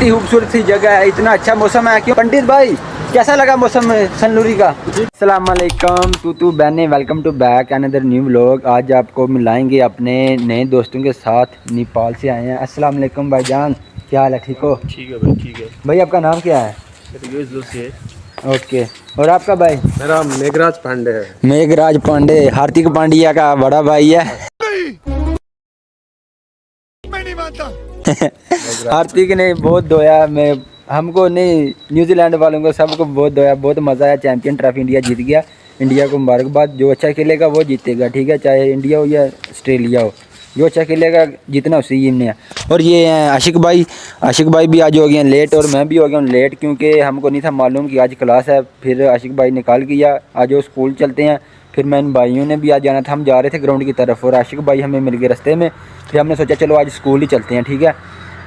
इतनी खूबसूरत सी जगह है, इतना अच्छा मौसम है। क्यों पंडित भाई, कैसा लगा मौसम सनलूरी का? अस्सलाम वालेकुम तू बहने, welcome to back another new vlog. आज आपको मिलाएंगे अपने नए दोस्तों के साथ, नेपाल से आए हैं। अस्सलाम वालेकुम भाईजान, क्या हाल है? ठीक हो? ठीक है भाई, ठीक है भाई आपका नाम क्या है? ओके, और आपका भाई? मेरा मेघराज पांडे है। मेघराज पांडे हार्दिक पांड्या का बड़ा भाई है। मैं नहीं मानता। हार्दिक ने बहुत धोया, मैं हमको नहीं, न्यूजीलैंड वालों को सबको बहुत धोया, बहुत मज़ा आया। चैंपियन ट्रॉफी इंडिया जीत गया, इंडिया को मुबारकबाद। जो अच्छा खेलेगा वो जीतेगा, ठीक है, चाहे इंडिया हो या ऑस्ट्रेलिया हो, जो अच्छा खेलेगा जितना उसी टीम ने है। और ये हैं आशिक भाई भी आज हो गए हैं लेट, और मैं भी हो गया हूँ लेट, क्योंकि हमको नहीं था मालूम कि आज क्लास है। फिर आशिक भाई ने कॉल किया, आज वो स्कूल चलते हैं। फिर मैं इन भाइयों ने भी आज जाना था, हम जा रहे थे ग्राउंड की तरफ, और आशिक भाई हमें मिल गए रास्ते में। फिर हमने सोचा चलो आज स्कूल ही चलते हैं, ठीक है।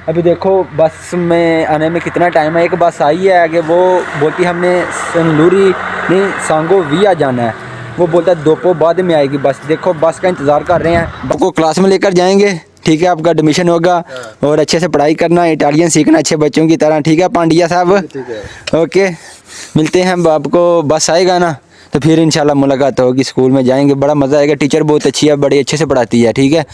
अभी देखो बस में आने में कितना टाइम है। एक बस आई है आगे, वो बोलती हमने सनलूरी नहीं सांगो विया जाना है। वो बोलता है दोपहर बाद में आएगी बस। देखो बस का इंतज़ार कर रहे हैं, आपको क्लास में लेकर जाएंगे, ठीक है। आपका एडमिशन होगा और अच्छे से पढ़ाई करना, इटालियन सीखना अच्छे बच्चों की तरह, ठीक है पांड्या साहब? ठीक है, ओके, मिलते हैं। आपको बस आएगा ना तो फिर इंशाल्लाह मुलाकात होगी, स्कूल में जाएंगे, बड़ा मज़ा आएगा। टीचर बहुत अच्छी है, बड़े अच्छे से पढ़ाती है, ठीक है।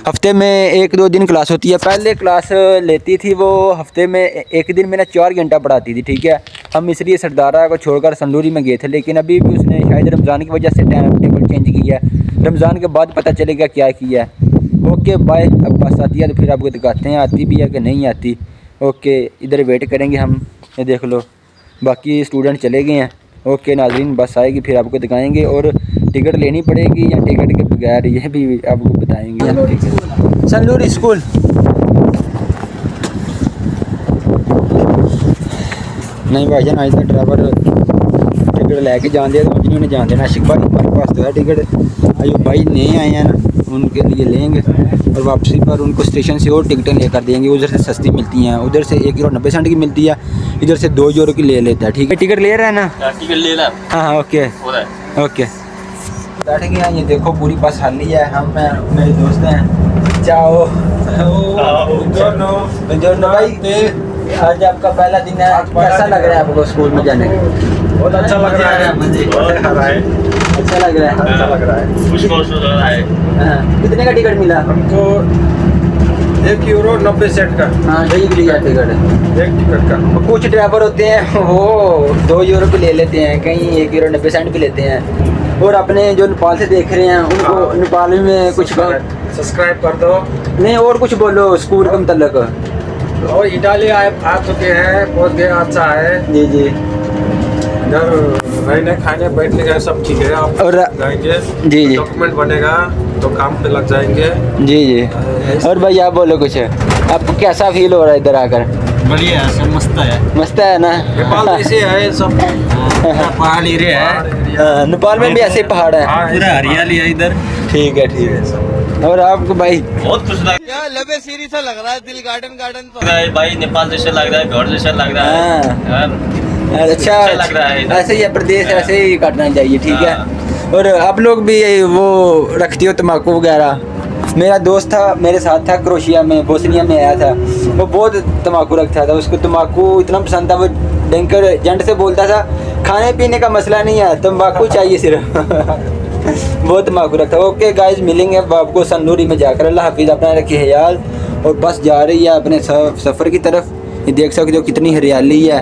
हफ्ते में 1-2 दिन क्लास होती है। पहले क्लास लेती थी वो हफ्ते में एक दिन में ना 4 घंटा पढ़ाती थी, ठीक है। हम इसलिए सरदारा को छोड़कर सनलूरी में गए थे, लेकिन अभी भी उसने शायद रमज़ान की वजह से टाइम टेबल चेंज किया है। रमज़ान के बाद पता चलेगा क्या किया है। ओके बाय, अब बस आती है तो फिर आपको दिखाते हैं आती भी है कि नहीं आती। ओके, इधर वेट करेंगे हम, ये देख लो बाकी स्टूडेंट चले गए हैं। ओके नाज़रीन, बस आएगी फिर आपको दिखाएंगे, और टिकट लेनी पड़ेगी या टिकट के बगैर, ये भी आपको बताएंगे हम। सनलूरी स्कूल नहीं भाईजान, आज तक ड्राइवर टिकट लैके जान दिया, तो उन्होंने जान देना। आशिक भाई हमारे पास तो है टिकट, अयो भाई नए आए हैं ना, उनके लिए लेंगे और वापसी पर उनको स्टेशन से और टिकटें लेकर देंगे। उधर से सस्ती मिलती हैं, उधर से 1 यूरो 90 सेंट की मिलती है, इधर से 2 यूरो की ले लेता है, ठीक है। टिकट ले रहा है ना? टिकट ले ला। हाँ ओके ओके, बैठ गया। ये देखो पूरी बस खाली है, हम मेरे दोस्त हैं। चाओ भाई, आज आपका पहला दिन है, कैसा लग रहा है आपको स्कूल में जाने? बहुत अच्छा लग रहा है, अच्छा लग रहा है, अच्छा लग रहा है, खुश लग रहा है। हाँ, कितने का टिकट मिला हमको 1 यूरो 90 सेंट का। हाँ, ठीक लिया टिकट, एक टिकट का। कुछ ड्राइवर होते हैं वो 2 यूरो भी ले लेते हैं, कहीं 1 यूरो 90 सेंट भी लेते हैं। और अपने जो नेपाल से देख रहे हैं उनको नेपाल में कुछ सब्सक्राइब कर दो। नहीं, और कुछ बोलो स्कूल के मतलब। और इटाली आ चुके हैं, बहुत गया, अच्छा है जी जी, इधर रहने खाने बैठने का सब ठीक है। आप और जाएंगे जी जी डॉक्यूमेंट बनेगा तो काम पे लग जाएंगे। जी जी। और भाई आप बोलो कुछ, आपको कैसा फील हो रहा है इधर आकर? बढ़िया है, सब मस्त है। मस्त है ना? नेपाल ऐसे है सब, पहाड़ एरिया है, हाँ, नेपाल में भी ऐसे पहाड़ है, पूरा हरियाली है इधर। ठीक है ठीक है। और आपको भाई बहुत खुश लग क्या लबे सीरी सा लग रहा है, दिल गार्डन रहा है भाई, नेपाल जैसा लग रहा है, घर जैसा लग रहा है। अच्छा लग रहा है, ऐसे ही है प्रदेश, ऐसे ही काटना चाहिए, ठीक है। और आप लोग भी वो रखती हो तम्बाकू वगैरह? मेरा दोस्त था, मेरे साथ था, क्रोशिया में, बोस्निया में आया था, वो बहुत तम्बाकू रखता था, उसको तम्बाकू इतना पसंद था, वो बैंकर एजेंट से बोलता था खाने पीने का मसला नहीं है, तम्बाकू चाहिए सिर्फ। बहुत तम्बाकू रखता। ओके गाइस, मिलेंगे अब आपको सनलूरी में जाकर। अल्लाह हाफिज़, अपना रखिए ख्याल। और बस जा रही है अपने सफ़र की तरफ। ये देख सकते हो कितनी हरियाली है,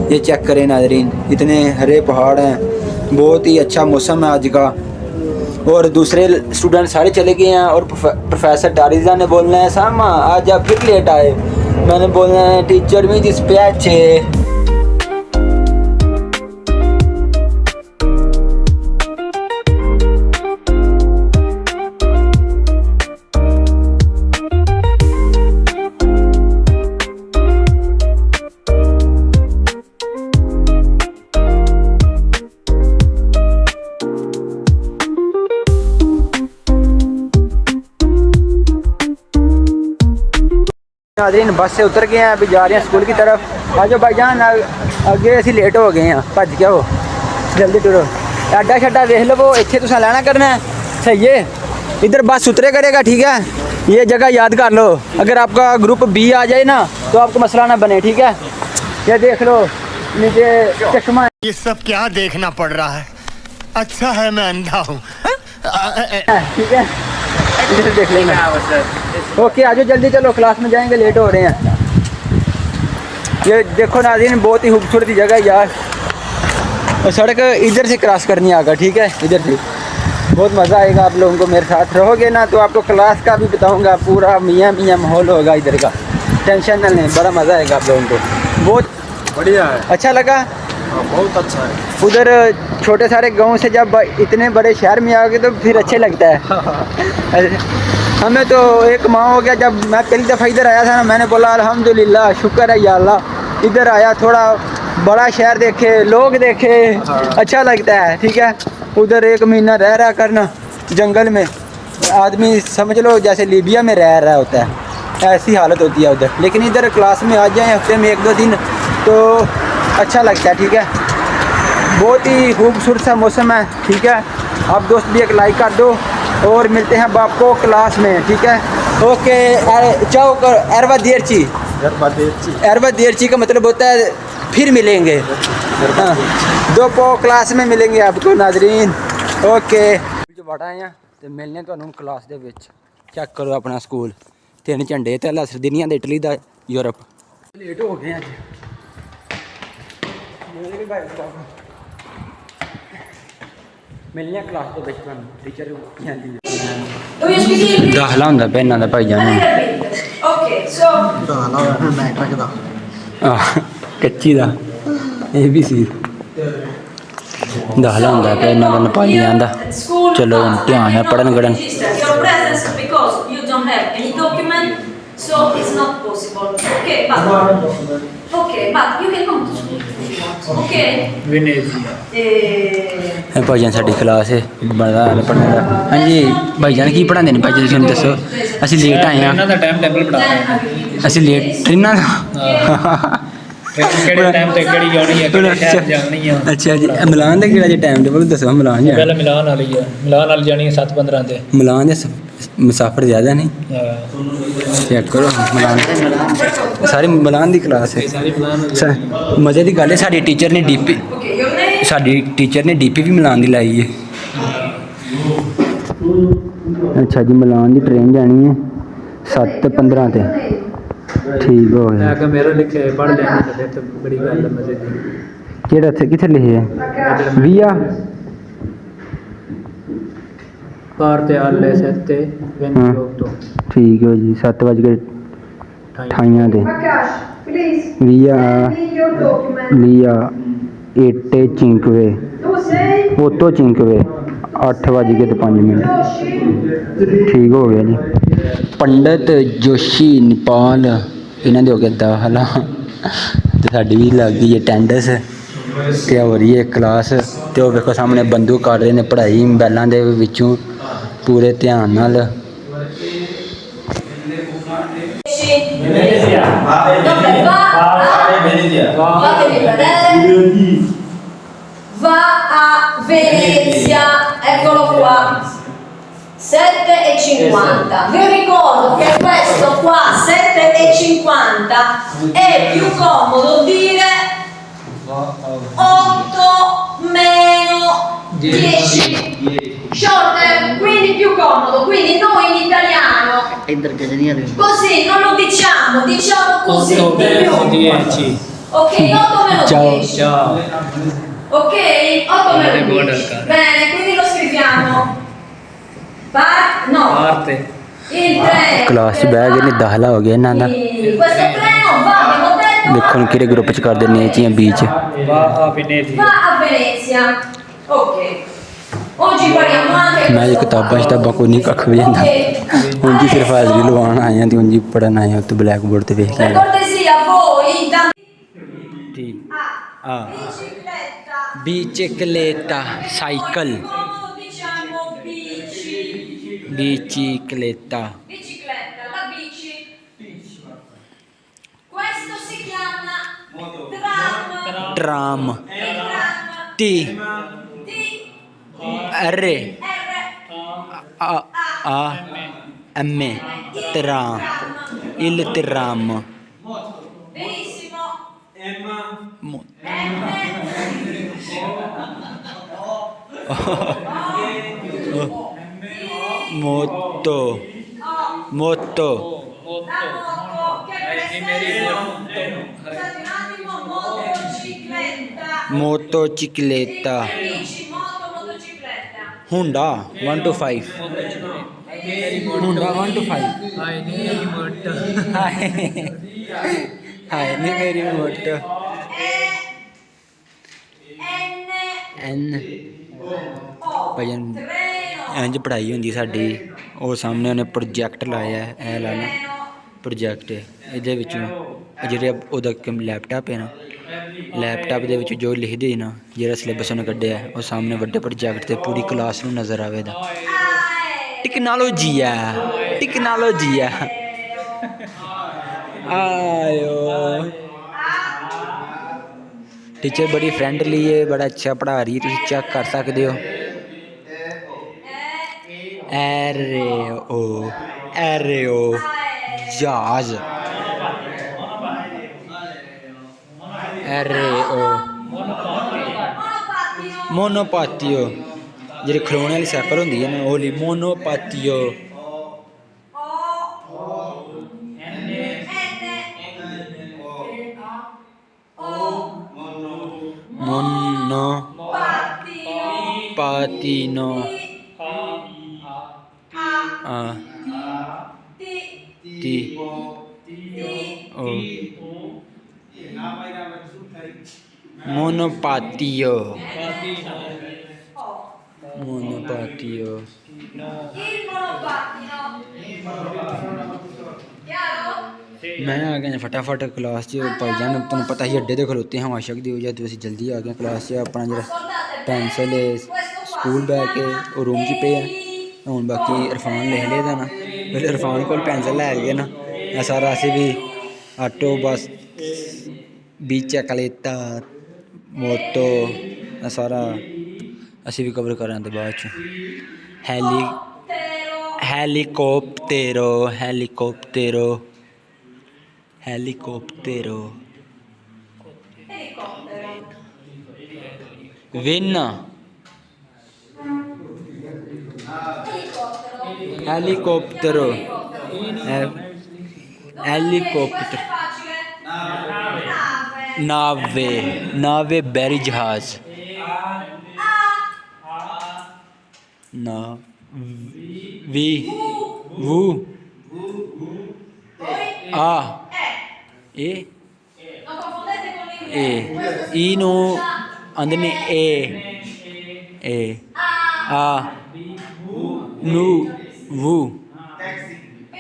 ये चेक करें नाज़रीन, इतने हरे पहाड़ हैं, बहुत ही अच्छा मौसम है आज का। और दूसरे स्टूडेंट सारे चले गए हैं, और प्रोफेसर डारिजा ने बोलना है सामा आज आप फिर लेट आए। मैंने बोलना है टीचर मी डिस्पैच है। नाज़रीन बस से उतर गए हैं, अभी जा रहे हैं स्कूल की तरफ। आज भाईजान अगे असी लेट हो गए हैं, भज क्या हो, जल्दी टुरो, अड्डा शड्डा वेख लो, इतने तुसा लैना करना है, सही है। इधर बस उतरे करेगा, ठीक है। ये जगह याद कर लो, अगर आपका ग्रुप बी आ जाए ना तो आपको मसला ना बने, ठीक है। ये देख लो नीचे चश्मा, ये सब क्या देखना पड़ रहा है? अच्छा है मैं अंधा हूँ। ठीक है, इधर देख लेना। ओके आ जाओ जल्दी, चलो क्लास में जाएंगे, लेट हो रहे हैं। ये देखो नाज़रीन, बहुत ही खूबसूरत जगह है यार। और सड़क इधर से क्रॉस करनी आगा, ठीक है, इधर से। बहुत मज़ा आएगा आप लोगों को, मेरे साथ रहोगे ना तो आपको क्लास का भी बताऊंगा, पूरा मियाँ मियाँ माहौल होगा इधर का, टेंशन ना लें, बड़ा मज़ा आएगा आप लोगों को। बहुत बढ़िया है। अच्छा लगा, बहुत अच्छा है। उधर छोटे सारे गांव से जब इतने बड़े शहर में आ गए तो फिर अच्छे लगता है। हमें तो एक माह हो गया, जब मैं पहली दफ़ा इधर आया था ना, मैंने बोला अल्हम्दुलिल्लाह, शुक्र है या अल्लाह, इधर आया, थोड़ा बड़ा शहर देखे, लोग देखे, अच्छा लगता है, ठीक है। उधर एक महीना रह रहा करना जंगल में, आदमी समझ लो जैसे लीबिया में रह रहा होता है, ऐसी हालत होती है उधर। लेकिन इधर क्लास में आ जाए हफ्ते में 1-2 दिन तो अच्छा लगता है, ठीक है। बहुत ही खूबसूरत सा मौसम है, ठीक है। आप दोस्त भी एक लाइक कर दो और मिलते हैं बाप को क्लास में, ठीक है। ओके, चाओ अरवा देरची, अरवा देरची का मतलब होता है फिर मिलेंगे, हाँ, 2 पो क्लास में मिलेंगे आपको नाजरीन। ओके जो बड़ा आए तो मिलने तो क्लास दे विच, चेक करो अपना स्कूल, 3 झंडे ते लसर दिनिया दे इटली दा यूरोप। लेट हो गए अज, मिलने क्लास के बचपन टीचर दाखला होंदा पे इन्हां दा भाई जान। Okay, so कच्ची दा ABC दाखला होंदा पे इन्हां दा नेपाली आंदा। चलो हुण ध्यान है पढ़न गढ़न। your presence because you don't have any document, so it's not possible. Okay, but you can come to school. Okay. भाईजान साडी क्लास है बड़ा पढ़ने का। हाँ जी भाईजान की पढ़ाते हैं भाईजान, तुम दसो। असीं लेट आए हैं, टाइम टेबल पढ़ाते असीं लेट ट्रेनां दा ਕਿਹੜੇ ਟਾਈਮ ਤੇ ਕਿਹੜੀ ਜਾਣੀ ਹੈ, ਕਿਹੜੇ ਸ਼ਹਿਰ ਜਾਣੀ ਹੈ। अच्छा जी, मिलान ਦਾ ਕਿਹੜਾ ਜੀ ਟਾਈਮ ਟੇਬਲ ਦੱਸੋ। ਮਿਲਾਨ ਜਾ ਪਹਿਲਾਂ ਮਿਲਾਨ ਵਾਲੀ ਹੈ, ਮਿਲਾਨ ਵਾਲੀ ਜਾਣੀ ਹੈ 7:15 ਤੇ। ਮਿਲਾਨ ਦੇ ਮੁਸਾਫਰ ਜ਼ਿਆਦਾ ਨਹੀਂ, ਚੈੱਕ ਕਰੋ ਮਿਲਾਨ ਸਾਰੀ ਮਿਲਾਨ ਦੀ ਕਲਾਸ ਹੈ। ਮਜ਼ੇ ਦੀ ਗੱਲ ਹੈ, ਸਾਡੀ ਟੀਚਰ ਨੇ ਡੀਪੀ, Okay, your name? ਸਾਡੀ ਟੀਚਰ ਨੇ ਡੀਪੀ ਵੀ ਮਿਲਾਨ ਦੀ ਲਾਈ ਹੈ। ਅੱਛਾ ਜੀ, ਮਿਲਾਨ ਦੀ ਟ੍ਰੇਨ ਜਾਣੀ ਹੈ 7:15 ਤੇ, ਠੀਕ ਹੋ ਗਿਆ। ਕਿ ਮੇਰਾ ਲਿਖੇ ਪੜ੍ਹ ਲੈਣੀ ਤਾਂ ਫਿਰ ਤਾਂ ਬੜੀ ਗੱਲ ਹੈ ਮਜ਼ੇ ਦੀ। ਕਿਹੜਾ ਇੱਥੇ ਕਿੱਥੇ ਲਿਖਿਆ ਹੈ? ਵੀਆ ਪਾਰ ਤੇ ਆ ਲੈ ਸੱਤੇ ਵੈਨ ਹਾਂ। ਜੋਗ ਤੋਂ ਠੀਕ ਹੋ ਜੀ, 7:28 ਤੇ Akash, please, via send me your document. ਲੀਆ 8:05 Tu sei 8:05 8:05 Yoshi? ਠੀਕ ਹੋ ਗਿਆ ਜੀ। ਪੰਡਤ ਜੋਸ਼ੀ ਨੇਪਾਲ, ਇਹਨਾਂ ਦੇ ਹੋ ਗਿਆ ਦਾਖਲਾ ਤੇ ਸਾਡੀ ਵੀ ਲੱਗ ਗਈ ਅਟੈਂਡੈਂਸ ਤੇ ਹੋ ਰਹੀ ਹੈ ਕਲਾਸ। ਤੇ ਉਹ ਵੇਖੋ ਸਾਹਮਣੇ ਬੰਦੂ ਕਰ ਰਹੇ ਨੇ ਪੜ੍ਹਾਈ ਬੈਲਾਂ ਦੇ ਵਿੱਚੋਂ ਪੂਰੇ ਧਿਆਨ ਨਾਲ। Va a Venezia, eccolo qua, 7:50. Vi ricordo che questo qua 7:50 è più comodo dire 8 meno 10. Shorter, quindi più comodo, quindi noi in italiano così non lo diciamo, diciamo così di più. 10 Ok, 8 meno Ciao. 10. ciao Ok, 8 meno buona 10. cara. Bene, quindi lo scriviamo. No, parte il treno. Class 'ਚ ਬਹਿ ਗਏ ਨੇ, ਦਾਖਲਾ ਹੋ ਗਿਆ ਇਹਨਾਂ ਦਾ। Questo treno va, abbiamo detto, ਦੇਖੋ ਹੁਣ ਕਿਹੜੇ ਗਰੁੱਪ 'ਚ ਕਰਦੇ ਨੇ ਇਹ beach. va a Venezia। va a Venezia. Ok. Oggi parliamo anche ਮੈਂ ਜੀ ਕਿਤਾਬਾਂ ਕੋਈ ਨਹੀਂ ਕੱਖ ਵੀ ਜਾਂਦਾ, ਹੁਣ ਜੀ ਸਿਰਫ ਹਾਜ਼ਰੀ ਲਵਾਉਣ ਆਏ ਹਾਂ ਤੇ ਹੁਣ ਜੀ ਪੜ੍ਹਨ ਆਏ ਹਾਂ ਉੱਤੇ ਬਲੈਕ ਬੋਰਡ ਤੇ ਵੇਖ Per ਕੇ। cortesia, voi ਠੀਕ a bicicletta. ਬੀਚਿਕਲੇਟਾ ਸਾਈਕਲ, Comodo diciamo bici. ਬੀਚਿਕਲੇਟਾ, Bicicletta, la bici. Questo si chiama tram. Tram, Il tram. T T R R A ਆ ਐਮ ਏ, il il tram. Benissimo. Mo- Moto. Moto. La moto, che presente? Scusate un attimo, motocicletta. Motocicletta. Amici, motocicletta. Honda 1 to 5. Honda 1 to 5. ਹਾਏ ਨਹੀਂ remote ਹਾਏ ਨੀ ਮੇਰੀ ਮੋਟ N O ਭਜਨ treno. ਇੰਜ ਪੜ੍ਹਾਈ ਹੁੰਦੀ ਸਾਡੀ ਉਹ ਸਾਹਮਣੇ ਉਹਨੇ ਪ੍ਰੋਜੈਕਟ ਲਾਇਆ ਇਹ ਲਾਣਾ ਪ੍ਰੋਜੈਕਟ ਇਹਦੇ ਵਿੱਚ ਜਿਹੜੇ ਉਹਦਾ ਲੈਪਟਾਪ ਹੈ ਨਾ ਲੈਪਟਾਪ ਦੇ ਵਿੱਚ ਜੋ ਲਿਖਦੇ ਨਾ ਜਿਹੜਾ ਸਿਲੇਬਸ ਉਹਨੇ ਕੱਢਿਆ ਉਹ ਸਾਹਮਣੇ ਵੱਡੇ ਪ੍ਰੋਜੈਕਟ ਤੇ ਪੂਰੀ ਕਲਾਸ ਨੂੰ ਨਜ਼ਰ ਆਵੇਗਾ ਟੈਕਨੋਲੋਜੀ ਆ ਆਇਓ टीचर बड़ी फ्रेंडली है बड़ा अच्छा पढ़ा रही है तुम चेक कर सकते हो एरो जहाज एरो मोनोपातियो जी खिलौने वाली साइकिल होंगी है ना वो मोनोपातियो मोनो पातिनो टी ओ मोनोपातियो मोनोपातियो Il monopattino. Chiaro? मैं आ गया फटाफट क्लास भाईजान तुम्हें पता ही अड्डे तो खलोते हैं आशक दी वजह तो जल्दी आ गए क्लास अपना जो पेंसिल स्कूल बैग के और रूम च पे हूँ बाकी इरफान लिख लेदा ना पहले इरफान को पेंसिल लै गए ना सारा अस भी ऑटो बस बिचकलेता मोटो सारा असी भी कवर करा बाद हेलीकॉप्टेरो हेलीकॉप्टेरो हेलीकॉप्टेरो विन हेलीकॉप्टेरो हेलीकॉप्टर नावे नावे बैरी जहाज ना वी वू आ ए Non confondete con l'inglese. ई नो आंदे ने ए आ नु वू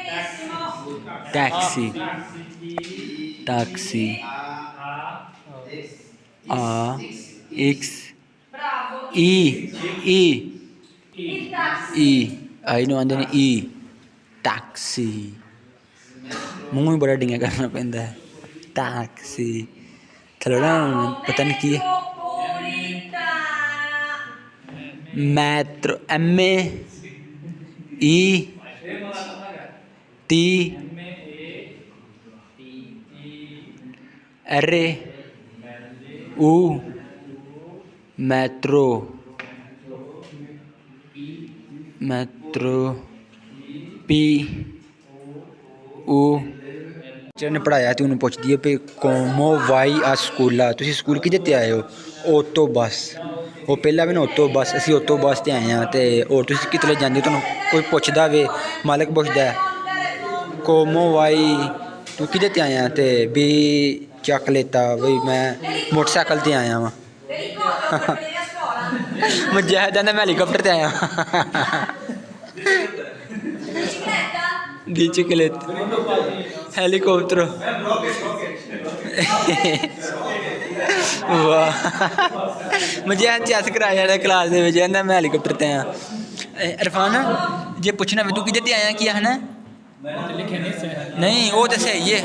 Benissimo. टैक्सी टैक्सी आ एक्स Bravo. ई ई Il taxi. ई आई नो आंदे ने ई टैक्सी मूंह में बड़ा डिंगा करना पैंदा है टैक्सी थोड़ा पता नहीं की Metropolitana. Metro M E T R ऊ मैट्रो मैट्रो पी ओ टीचर ने पढ़ाया तो उन्होंने पुछदी है भी कोमो वाई आ स्कूल आ तुसी स्कूल किहदे ते आए हो ऑटो बस वो पहला भी ना ऑटो बस असी ऑटो बस ते आए हैं तो और तुसी कितने जांदे हो कोई पुछदा वे मालक पुछदा है कोमो वाई तू किहदे ते आया तो भी चक लेता भाई मैं मोटरसाइकिल ते आया वहाँ Ti ricordo che vedevi a scuola? मुजाहिद मैं हेलीकॉप्टर ते आया Bicicletta? बिचकलेट हेलीकॉप्टर वाह मुझे चेस कराया क्लास में मैं हेलीकॉप्टर ते आया इरफान जे पूछना तू किधर ते आया क्या है ना नहीं वो तो सही है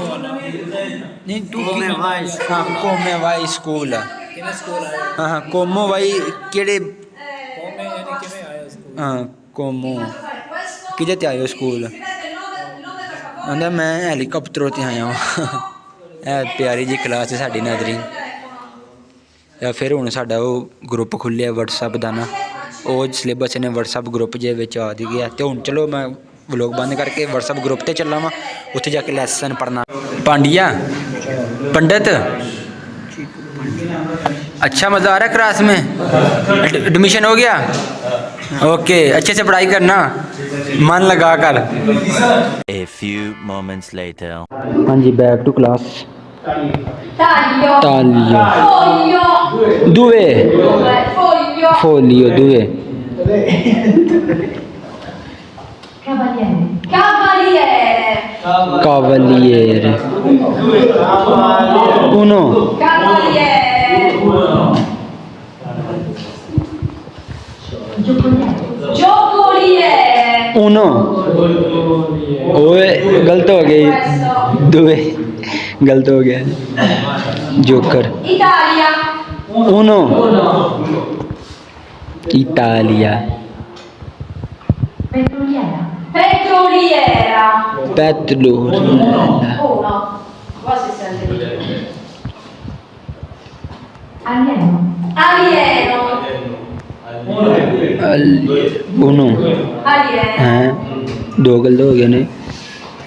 नहीं तू हाँ कोमे वाई स्कूल हाँ हाँ कोमो वाई केड़े हाँ कोमो Questo? किधर ते आए हो school Scrivete il nome del ਕਹਿੰਦਾ ਮੈਂ ਹੈਲੀਕਾਪਟਰ ਤੇ ਆਇਆ ਹਾਂ। ਇਹ ਪਿਆਰੀ ਜੀ ਕਲਾਸ ਹੈ ਸਾਡੀ ਨਾਜ਼ਰੀਨ। ਜਾਂ ਫਿਰ ਹੁਣ ਸਾਡਾ ਉਹ ਗਰੁੱਪ ਖੁੱਲਿਆ WhatsApp ਦਾ ਨਾ, ਉਹ ਸਿਲੇਬਸ ਨੇ WhatsApp ਗਰੁੱਪ ਜੇ ਵਿੱਚ ਆ ਦੀ ਗਿਆ। ਤੇ ਹੁਣ ਚਲੋ मैं व्लॉग बंद करके WhatsApp ग्रुप पे चला वा, उत्थे जाके लैसन पढ़ना। पांडिया पंडित अच्छा मज़ा आ रहा है क्लास में? एडमिशन हो गया? ओके, अच्छे से पढ़ाई करना, मन लगा कर। A few moments later. हाँ जी, back to class. Taglio. Taglio. Foglio. Due. Foglio. Foglio, due. Cavaliere. Cavaliere. Cavaliere. Uno. Cavaliere. Giocoliere. Uno. ओए गलत हो गई, दुए गलत हो गया। Joker. Italia. Uno. Italia. Petroliera. Petroliera. Petroliera. Uno. Qua si sente di più. Alieno. Alieno. Uno. Alieno. हैं दो गलत हो गए ने,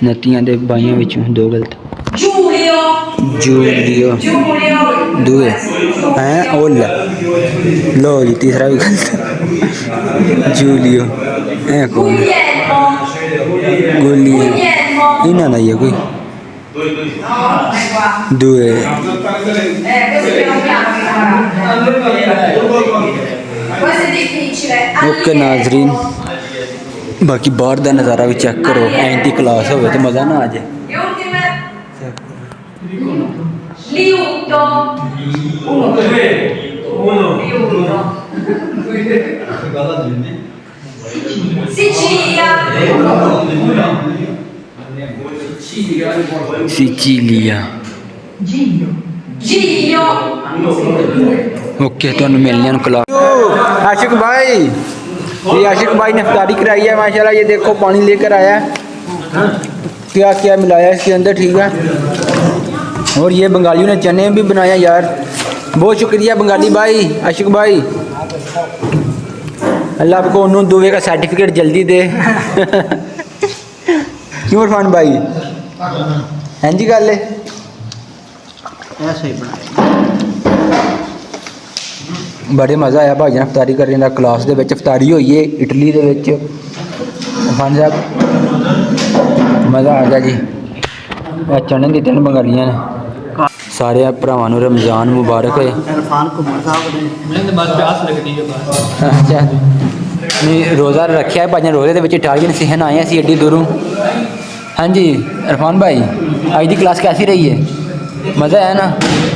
नतियां दे बाइयां विचों दो गलत। Giulio. जूलियो। Giulio. दुए हैं ओल। लो जी तीसरा भी गलत। जूलियो है कौन? Guglielmo. गुलियो Guglielmo. इन्हां दा ही है कोई। दुए Questo piano piano questo è difficile. Okay नाजरीन, बाकी बाहर का नज़ारा भी चेक करो। ऐं दी क्लास हो तो मज़ा ना आ जाए। Le ultime. Liuto. Liuto. Sicilia. सिचिलिया। Giglio. Okay तो मिलने क्लास। आशिक भाई, ये आशिक भाई ने इफ्तारी कराई है माशाल्लाह। ये देखो पानी लेकर आया है, क्या क्या मिलाया इसके अंदर, ठीक है। और ये बंगालियों ने चने भी बनाया यार, बहुत शुक्रिया बंगाली भाई, आशिक भाई। अल्लाह आपको उन्होंने दुबे का सर्टिफिकेट जल्दी दे। क्यों इरफान भाई? हाँ जी गल ऐसे ही बनाए। बड़े मज़ा आया भाई जान इफ्तारी करने का। क्लास दे विच इफ्तारी हुई है इटली दे विच। इरफान साहब मज़ा आ गया जी। चने दिते ने बंगालियां ने। सारे भरावां नूं रमज़ान मुबारक है। इरफान कुमार साहब ने मैंने तो बस प्यास लगनी है बस। अच्छा नहीं, रोज़ा रखा है भाई रोज़े दे विच इटालियन सीखन आए हैं एड्डी दूरों। हाँ जी इरफान भाई, आज की क्लास कैसी रही है? मज़ा आया ना?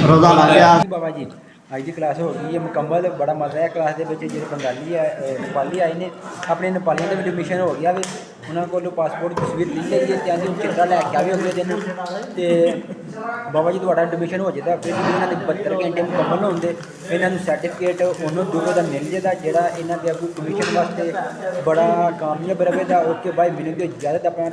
रोजा लग गया। बाबा जी आज की क्लास हो गई है मुकम्मल। बड़ा मज़ा आया क्लास के जो बंगाली है नेपाली आए ने, अपने नेपालियों का भी एडमिशन हो गया वे। उन्होंने को पासपोर्ट की तस्वीर ली है तो आँधी हूँ चिट्ठा लैके आवे अगले दिन। तो बाबा जी थोड़ा एडमिशन हो जाता फिर इन्होंने 72 घंटे मुकम्मल होंगे, इन्होंने सर्टिफिकेट उन्होंने दूरों का मिल जाता जोड़ा इन्हों के अगू एडमिशन वास्ते बड़ा कामयाब रहेगा। ओके भाई मिलेंगे इजाज़त अपना